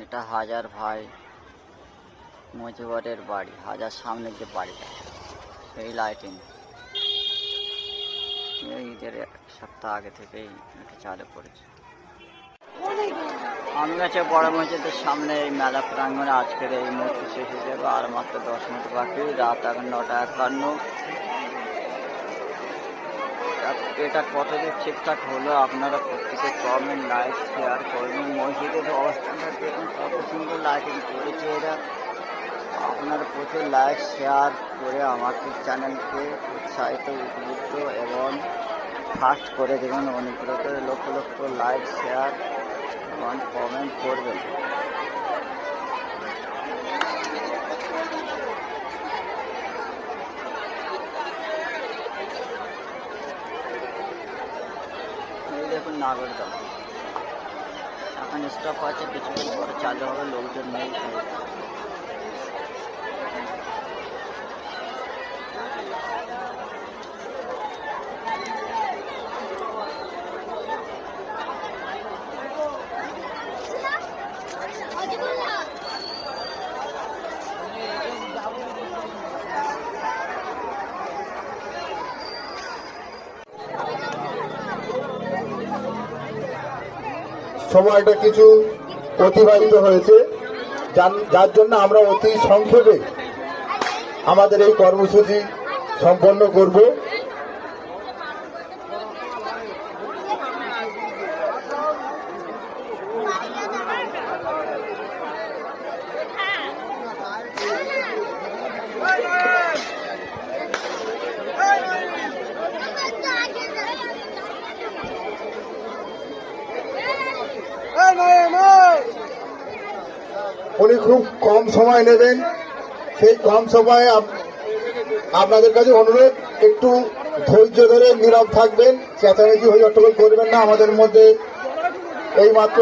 এটা হাজার ভাই মজিবরের বাড়ি, হাজার সামনে যে বাড়িটা সেই লাইটিং ঈদের এক সপ্তাহ আগে থেকেই এটা চালু করেছে। আমি কাছে বড় মসজিদের সামনে এই মেলা প্রাঙ্গণে আজকের এই মূর্তি শেষ হয়ে যাবে, আর মাত্র 10 মিনিট বাকি। রাত এখন 9:51। এটা কতদূর ঠিকঠাক হলো আপনারা প্রত্যেকে কমেন্ট লাইক শেয়ার করবেন। মসজিদের অবস্থানটা দেখুন কত সুন্দর লাইটিং করেছে এরা। আপনারা প্রচুর লাইক শেয়ার করে আমাকে চ্যানেলকে উৎসাহিত উপযুক্ত এবং ফাস্ট করে দেবেন। অনুগ্রহ করে লক্ষ লক্ষ লাইক শেয়ার এবং কমেন্ট করবেন। এই দেখুন নাগরদল এখন স্টপ আছে, কিছুক্ষণ পরে চালু হবে, লোকজন নেই। সময়টা কিছু অতিবাহিত হয়েছে, যার জন্য আমরা অতি সংক্ষেপে আমাদের এই কর্মসূচি সম্পন্ন করব। উনি খুব কম সময় নেবেন, সেই কম সময়ে আপনাদের কাছে অনুরোধ একটু ধৈর্য ধরে নীরব থাকবেন, চেঁচামেচি হয়ে হট্টগোল করবেন না। আমাদের মধ্যে এইমাত্র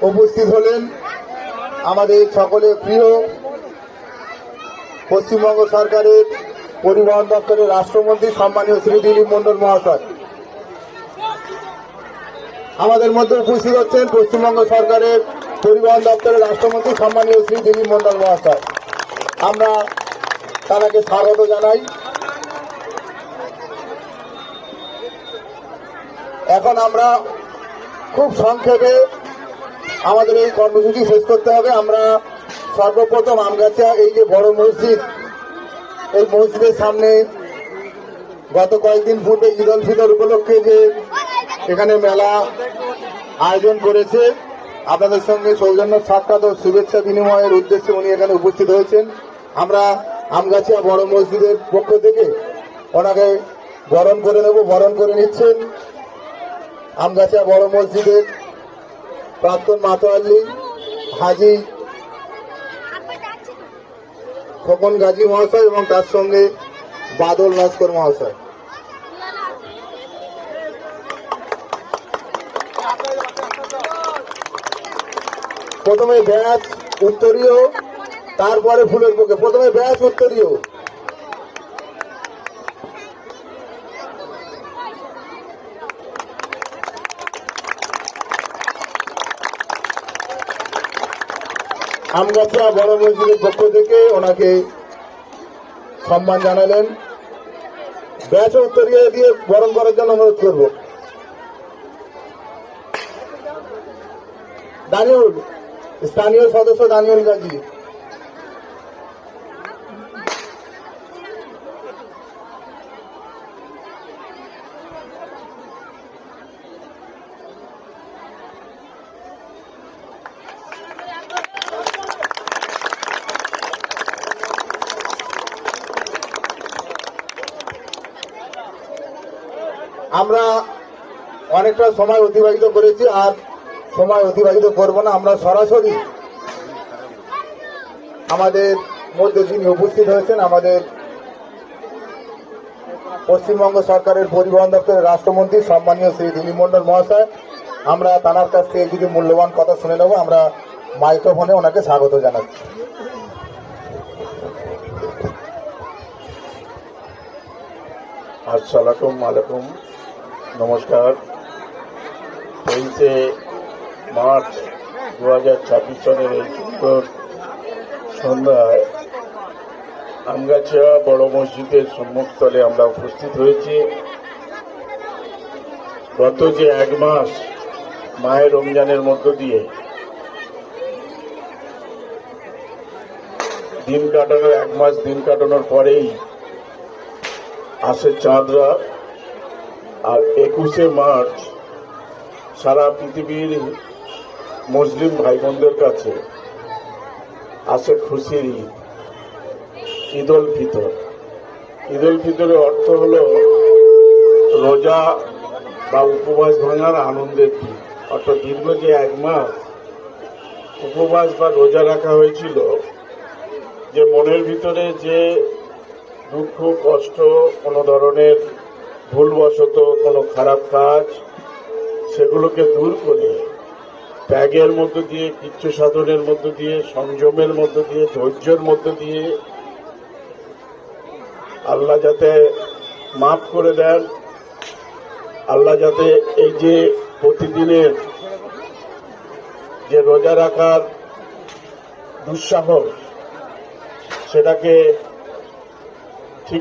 উপস্থিত হলেন আমাদের সকলের প্রিয় পশ্চিমবঙ্গ সরকারের পরিবহন দপ্তরের রাষ্ট্রমন্ত্রী সম্মানীয় শ্রী দিলীপ মণ্ডল মহাশয়। আমাদের মধ্যে উপস্থিত হচ্ছেন পশ্চিমবঙ্গ সরকারের পরিবহন দপ্তরের রাষ্ট্রমন্ত্রী সম্মানীয় শ্রী দিলীপ মণ্ডল মহাশয়। আমরা তাকে স্বাগত জানাই। এখন আমরা খুব সংক্ষেপে আমাদের এই কর্মসূচি শেষ করতে হবে। আমরা সর্বপ্রথম আমগাছা এই যে বড় মসজিদ, এই মসজিদের সামনে গত কয়েকদিন পূর্বে ঈদ উল ফিতর উপলক্ষে যে এখানে মেলা আয়োজন করেছে, আপনাদের সঙ্গে সৌজন্য সাক্ষাৎ ও শুভেচ্ছা বিনিময়ের উদ্দেশ্যে উনি এখানে উপস্থিত হয়েছেন। আমরা আমগাছিয়া বড় মসজিদের পক্ষ থেকে ওনাকে বরণ করে নেব। বরণ করে নিচ্ছেন আমগাছিয়া বড় মসজিদের প্রাক্তন মাতোয়াল্লি হাজি খোকন গাজী মহাশয় এবং তার সঙ্গে বাদল লস্কর মহাশয়। প্রথমে ব্যাচ উত্তরীয়, তারপরে ফুলের বুকে। প্রথমে ব্যাচ উত্তরীয়। আমগাছা বড় মসজিদের পক্ষ থেকে ওনাকে সম্মান জানালেন। ব্যাচ উত্তরীয় দিয়ে বরণ করার জন্য অনুরোধ করব। দানিউল, স্থানীয় সদস্য দানিউল গাজী। আমরা অনেকটা সময় অতিবাহিত করেছি, আর সময় অতিবাহিত করব না। আমরা সরাসরি আমাদের মধ্যে যিনি উপস্থিত হয়েছেন আমাদের পশ্চিমবঙ্গ সরকারের পরিবহন দপ্তরের রাষ্ট্রমন্ত্রী সম্মানীয় শ্রী দিলীপ মণ্ডল মহাশয়, আমরা তাঁর কাছ থেকে কিছু মূল্যবান কথা শুনে নেব। আমরা মাইক্রোফোনে ওনাকে স্বাগত জানাচ্ছি। আসসালামু আলাইকুম, নমস্কার। 23 মার্চ 2026 সনের এই সুন্দর সন্ধ্যায় আমগাছিয়া বড় মসজিদের সম্মুখস্থলে আমরা উপস্থিত হয়েছি। গত যে 1 মাস মায়ের রমজানের মধ্য দিয়ে দিন কাটানোর 1 মাস দিন কাটানোর পরেই আসে চাঁদ রাত, আর 21শে মার্চ সারা পৃথিবীর মুসলিম ভাই বোনদের কাছে আসে খুশির ঈদ, ঈদ উল ফিতর। ঈদ উল ফিতরের অর্থ হল রোজা বা উপবাস ভাঙার আনন্দের দিন। অর্থাৎ দীর্ঘ যে 1 মাস উপবাস বা রোজা রাখা হয়েছিল, যে মনের ভিতরে যে দুঃখ কষ্ট, কোনো ধরনের ভুলবশত কোনো খারাপ কাজ, সেগুলোকে দূর করে ত্যাগের মধ্য দিয়ে, কৃচ্ছ সাধনের মধ্য দিয়ে, সংযমের মধ্য দিয়ে, ধৈর্যের মধ্য দিয়ে আল্লাহ যাতে মাফ করে দেন, আল্লাহ যাতে এই যে প্রতিদিনের যে রোজা রাখার দুঃসাহস, সেটাকে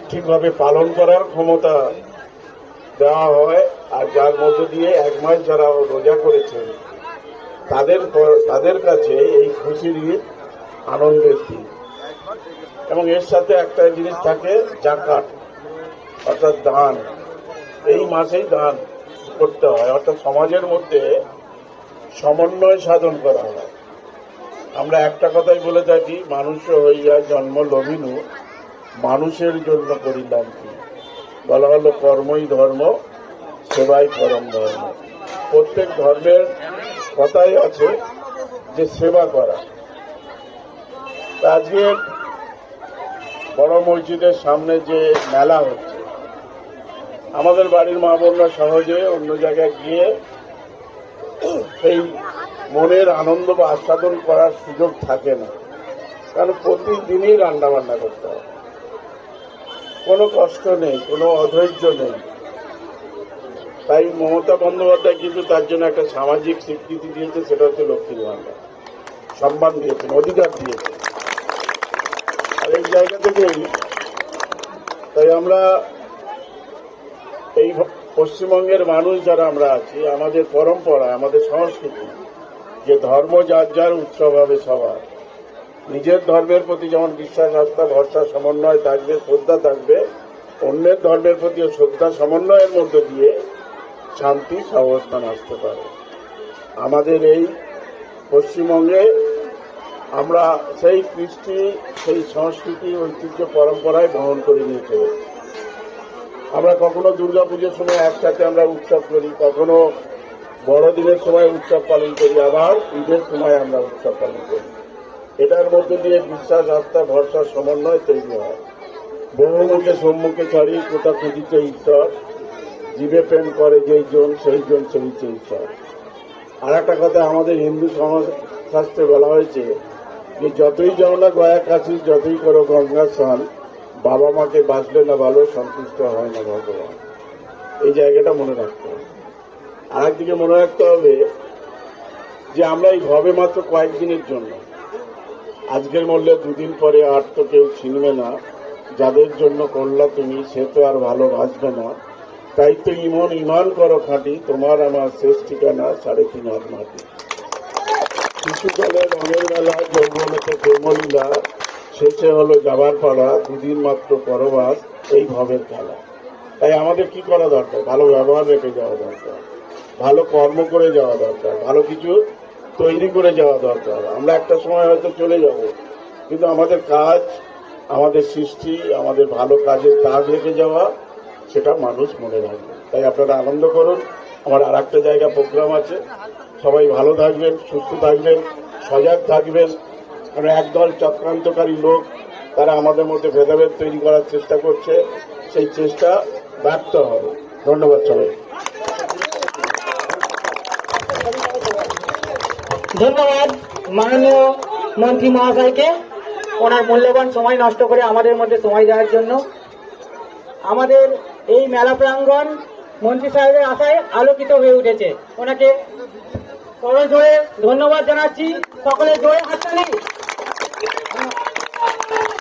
ঠিকভাবে পালন করার ক্ষমতা দেওয়া হয়। আর যার মধ্য দিয়ে 1 মাস যারা রোজা করেছেন তাদের কাছে এই খুশির ঈদ আনন্দের দিন। এবং এর সাথে একটা জিনিস থাকে, যাকাত অর্থাৎ দান। এই মাসেই দান করতে হয়, অর্থাৎ সমাজের মধ্যে সমন্বয় সাধন করা হয়। আমরা একটা কথাই বলে থাকি, মানুষ হইয়া জন্ম লভিনু, মানুষের জন্য করিলাম কি। বলা হলো কর্মই ধর্ম, সেবাই পরম ধর্ম। প্রত্যেক ধর্মের কথাই আছে যে সেবা করা। আজকে বড় মসজিদের সামনে যে মেলা হচ্ছে, আমাদের বাড়ির মা বোনরা সহজে অন্য জায়গায় গিয়ে সেই মনের আনন্দ বা আস্বাদন করার সুযোগ থাকে না, কারণ প্রতিদিনই রান্না বান্না করতে হয়। কোনো কষ্ট নেই, কোনো অধৈর্য নেই। তাই মমতা বন্দ্যোপাধ্যায় কিন্তু তার জন্য একটা সামাজিক স্বীকৃতি দিয়েছে, সেটা হচ্ছে লক্ষ্মীর ভাণ্ডার। সম্মান দিয়েছেন, অধিকার দিয়েছেন। আর এই জায়গা থেকেই তাই আমরা এই পশ্চিমবঙ্গের মানুষ যারা আমরা আছি, আমাদের পরম্পরা, আমাদের সংস্কৃতি, যে ধর্ম যার যার উৎসব হবে সবার, নিজের ধর্মের প্রতি যেমন বিশ্বাস, আস্থা, ভরসা, সমন্বয় থাকবে, শ্রদ্ধা থাকবে, অন্যের ধর্মের প্রতিও শ্রদ্ধা সমন্বয়ের মধ্য দিয়ে শান্তি সহাবস্থান আসতে পারে। আমাদের এই পশ্চিমবঙ্গে আমরা সেই কৃষ্টি, সেই সংস্কৃতি, ঐতিহ্য, পরম্পরায় বহন করে নিয়ে চলেছি। আমরা কখনো দুর্গাপুজোর সময় একসাথে আমরা উৎসব করি, কখনো বড়দিনের সময় উৎসব পালন করি, আবার ঈদের সময় আমরা উৎসব পালন করি। এটার মধ্যে দিয়ে বিশ্বাস, আস্থা, ভরসা, সমন্বয় তৈরি হয়। বহুমুখে সম্মুখে ছাড়ি, কোথা খুঁজিতে ঈশ্বর, জীবে প্রেম করে যেই জন, সেই জন চলিছে ঈশ্বর। আর একটা কথা আমাদের হিন্দু সমাজ শাস্ত্রে বলা হয়েছে যে যতই যাও না গয়া কাশি, যতই করো গঙ্গা স্নান, বাবা মাকে বাঁচলে না ভালো, সন্তুষ্ট হয় না ভগবান। এই জায়গাটা মনে রাখতে হবে। আর একদিকে মনে রাখতে হবে যে আমরা এই ভবে মাত্র কয়েকদিনের জন্য, আজকের মূল্যে 2 দিন পরে আর তো কেউ ছিনবে না, যাদের জন্য করলা তুমি সে তো আর ভালোবাসবে না। তাই তো ইমান করো খাঁটি, তোমার আমার শেষ ঠিকানা 3.5 হাত মাটি। শিশুকালে রঙের মেলা, যৌবনেতে প্রেমলীলা, শেষে হলো যাবার পাড়া, 2 দিন মাত্র পরবাস, এই ভবের খেলা। তাই আমাদের কি করা দরকার? ভালো ব্যবহার রেখে যাওয়া দরকার, ভালো কর্ম করে যাওয়া দরকার, ভালো কিছু তৈরি করে যাওয়া দরকার। আমরা একটা সময় হয়তো চলে যাব, কিন্তু আমাদের কাজ, আমাদের সৃষ্টি, আমাদের ভালো কাজের দাগ রেখে যাওয়া, সেটা মানুষ মনে রাখবে। তাই আপনারা আনন্দ করুন। আমার আর একটা জায়গা প্রোগ্রাম আছে। সবাই ভালো থাকবেন, সুস্থ থাকবেন, সজাগ থাকবেন। কারণ একদল চক্রান্তকারী লোক, তারা আমাদের মধ্যে ভেদাভেদ তৈরি করার চেষ্টা করছে, সেই চেষ্টা ব্যর্থ হবে। ধন্যবাদ সবাই। ধন্যবাদ মাননীয় মন্ত্রী মহাশয়কে ওনার মূল্যবান সময় নষ্ট করে আমাদের মধ্যে সময় দেওয়ার জন্য। আমাদের এই মেলা প্রাঙ্গণ মন্ত্রী সাহেবের আশায় আলোকিত হয়ে উঠেছে। ওনাকে সবাই জোরে ধন্যবাদ জানাচ্ছি, সকলে জোরে হাততালি।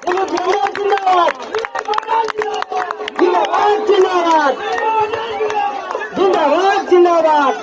জিন্দাবাদ জিন্দাবাদ জিন্দাবাদ জিন্দাবাদ জিন্দাবাদ।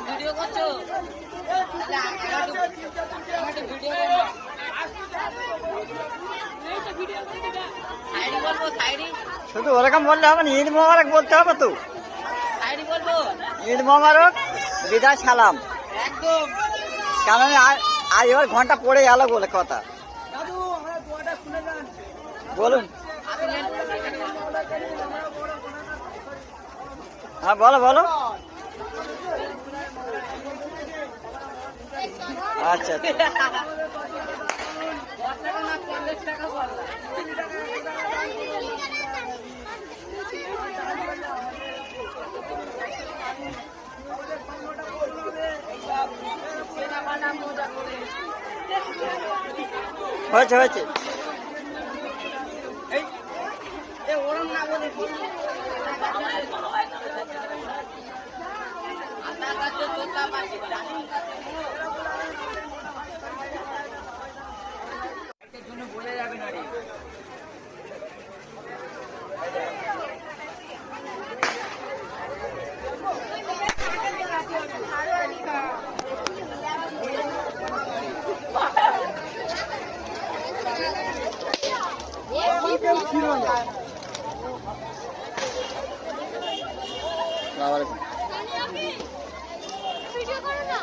ভিডিও করছো শুধু ওরকম বললে হবে না, ঈদ মোবারক বলতে হবে তো। ঈদ মোবারক, বিদায় সালাম। একদম কারণ আজ এবার ঘন্টা পড়ে গেল বলে কথা। দাদু আমরা দোয়াটা শুনে যান। বলুন। হ্যাঁ বলো বলো। আচ্ছা হয়েছে হয়েছে। ওরম না বলে বোঝা যাবে না রে। ভিডিও করো না।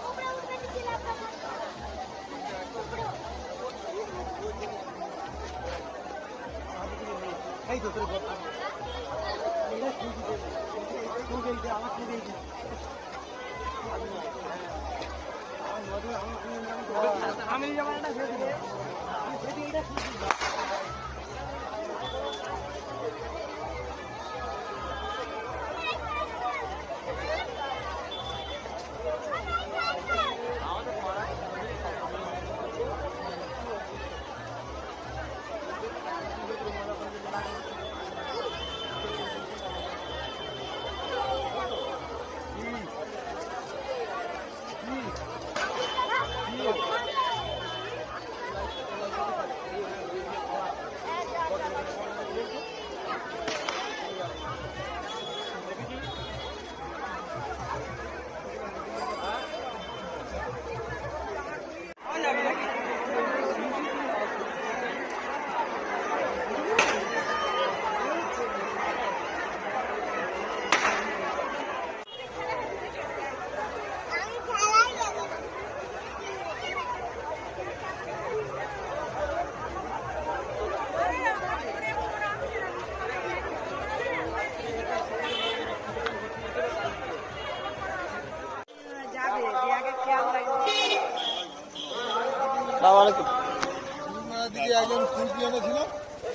তোমরা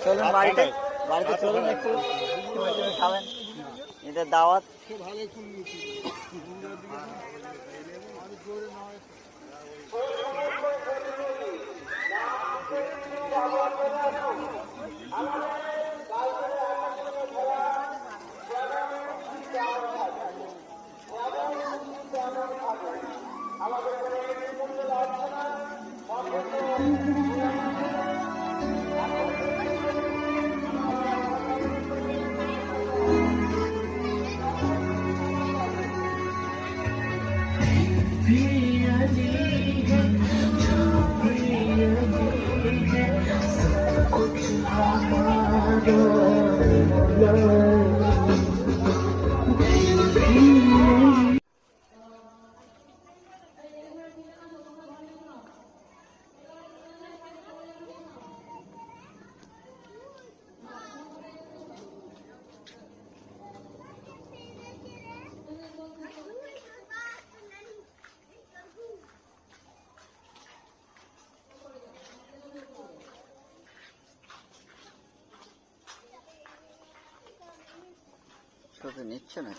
চলুন বাড়িতে বাড়িতে চলুন একটু খাবেন এদের দাওয়াত। ছবি নিচ্ছে না।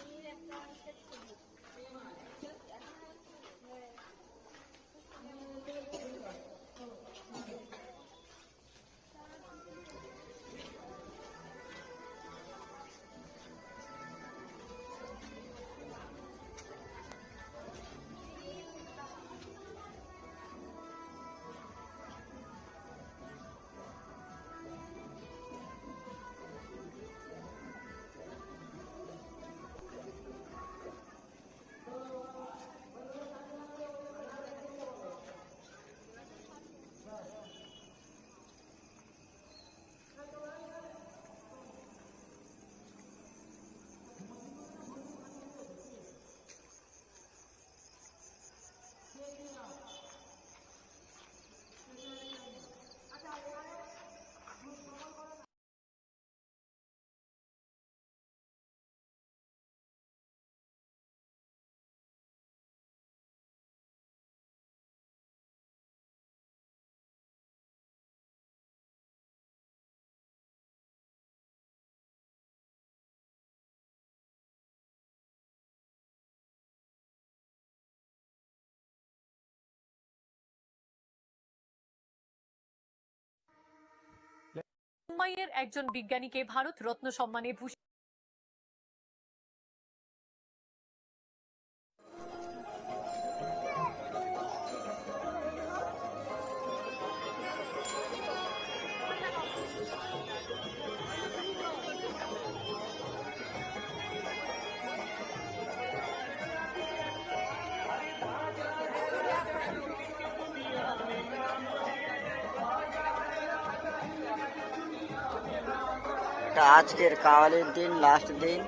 মুম্বাইয়ের একজন বিজ্ঞানীকে ভারত রত্ন সম্মানে ভূষিত আজকের কাওয়ালির দিন, লাস্ট দিন,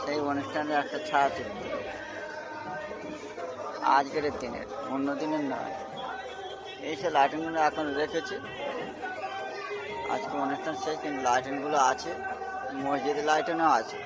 সেই অনুষ্ঠানের একটা ছায়াচিত্র আজকের দিনের, অন্য দিনের নয়। এই সে লাইটিংগুলো এখন রেখেছি, আজকে অনুষ্ঠান শেষ, কিন্তু লাইটিংগুলো আছে, মসজিদে লাইটিংও আছে।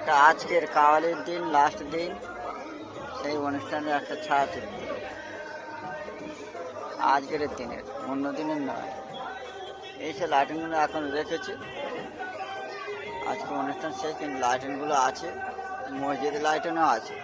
এটা আজকের কাওয়ালির দিন, লাস্ট দিন, সেই অনুষ্ঠানের একটা ছায়াচিত্র আজকের দিনের, অন্য দিনের নয়। এই সে লাইটিংগুলো এখন রেখেছে। আজকে অনুষ্ঠান শেষ, কিন্তু লাইটিংগুলো আছে, মসজিদে লাইটিংও আছে।